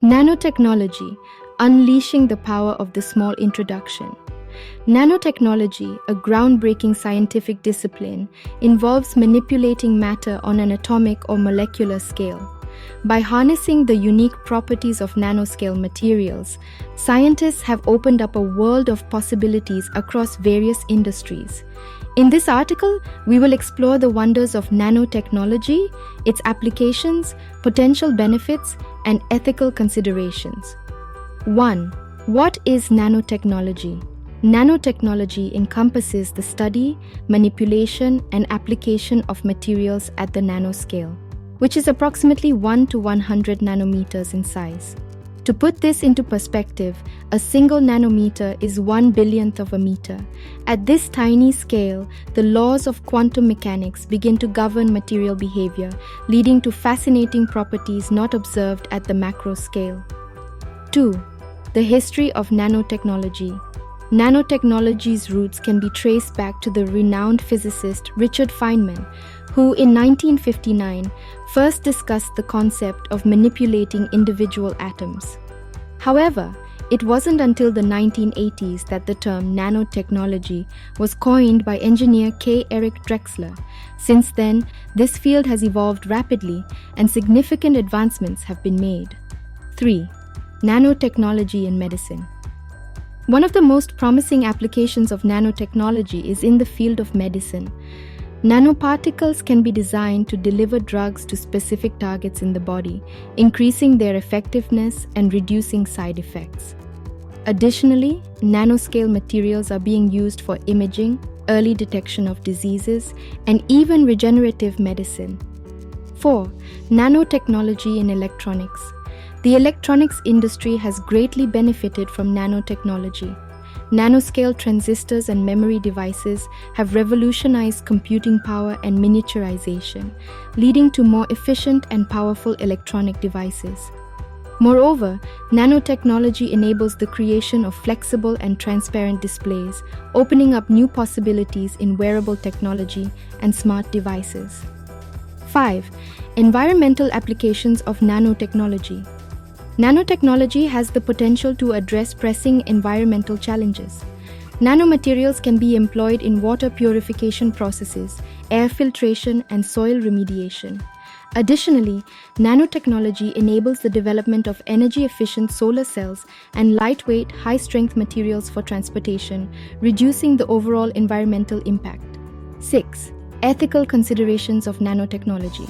Nanotechnology, unleashing the power of the small introduction. Nanotechnology, a groundbreaking scientific discipline, involves manipulating matter on an atomic or molecular scale. By harnessing the unique properties of nanoscale materials, scientists have opened up a world of possibilities across various industries. In this article, we will explore the wonders of nanotechnology, its applications, potential benefits, and ethical considerations. 1. What is nanotechnology? Nanotechnology encompasses the study, manipulation, and application of materials at the nanoscale, which is approximately 1 to 100 nanometers in size. To put this into perspective, a single nanometer is 1/1,000,000th of a meter. At this tiny scale, the laws of quantum mechanics begin to govern material behavior, leading to fascinating properties not observed at the macro scale. 2. The history of nanotechnology. Nanotechnology's roots can be traced back to the renowned physicist Richard Feynman, who in 1959 first discussed the concept of manipulating individual atoms. However, it wasn't until the 1980s that the term nanotechnology was coined by engineer K. Eric Drexler. Since then, this field has evolved rapidly and significant advancements have been made. 3. Nanotechnology in medicine. One of the most promising applications of nanotechnology is in the field of medicine. Nanoparticles can be designed to deliver drugs to specific targets in the body, increasing their effectiveness and reducing side effects. Additionally, nanoscale materials are being used for imaging, early detection of diseases, and even regenerative medicine. 4. Nanotechnology in electronics. The electronics industry has greatly benefited from nanotechnology. Nanoscale transistors and memory devices have revolutionized computing power and miniaturization, leading to more efficient and powerful electronic devices. Moreover, nanotechnology enables the creation of flexible and transparent displays, opening up new possibilities in wearable technology and smart devices. 5. Environmental applications of nanotechnology. Nanotechnology has the potential to address pressing environmental challenges. Nanomaterials can be employed in water purification processes, air filtration, and soil remediation. Additionally, nanotechnology enables the development of energy-efficient solar cells and lightweight, high-strength materials for transportation, reducing the overall environmental impact. 6. Ethical considerations of nanotechnology.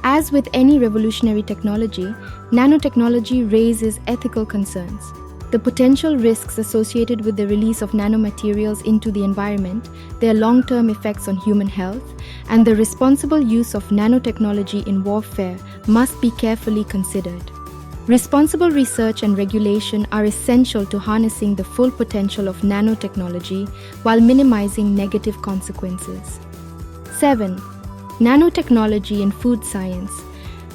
As with any revolutionary technology, nanotechnology raises ethical concerns. The potential risks associated with the release of nanomaterials into the environment, their long-term effects on human health, and the responsible use of nanotechnology in warfare must be carefully considered. Responsible research and regulation are essential to harnessing the full potential of nanotechnology while minimizing negative consequences. 7. Nanotechnology in food science.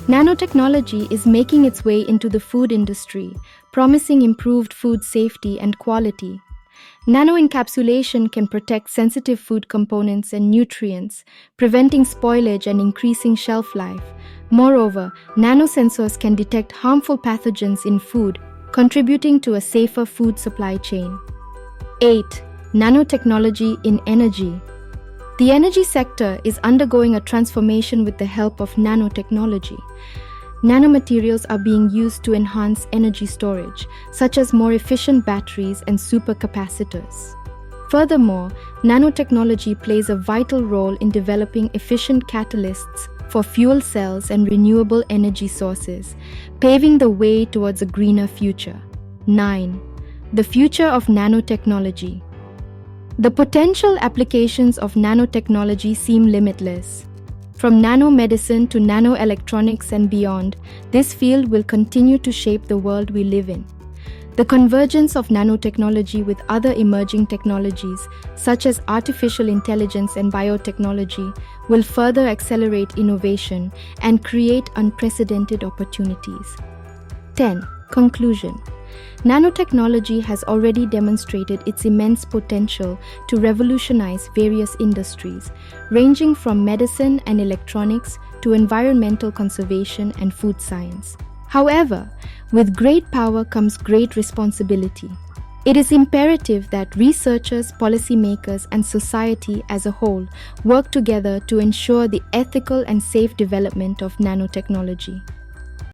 Nanotechnology is making its way into the food industry, promising improved food safety and quality. Nanoencapsulation can protect sensitive food components and nutrients, preventing spoilage and increasing shelf life. Moreover, nanosensors can detect harmful pathogens in food, contributing to a safer food supply chain. 8. Nanotechnology in energy. The energy sector is undergoing a transformation with the help of nanotechnology. Nanomaterials are being used to enhance energy storage, such as more efficient batteries and supercapacitors. Furthermore, nanotechnology plays a vital role in developing efficient catalysts for fuel cells and renewable energy sources, paving the way towards a greener future. 9. The future of nanotechnology. The potential applications of nanotechnology seem limitless. From nanomedicine to nanoelectronics and beyond, this field will continue to shape the world we live in. The convergence of nanotechnology with other emerging technologies, such as artificial intelligence and biotechnology, will further accelerate innovation and create unprecedented opportunities. 10. Conclusion. Nanotechnology has already demonstrated its immense potential to revolutionize various industries, ranging from medicine and electronics to environmental conservation and food science. However, with great power comes great responsibility. It is imperative that researchers, policymakers, and society as a whole work together to ensure the ethical and safe development of nanotechnology.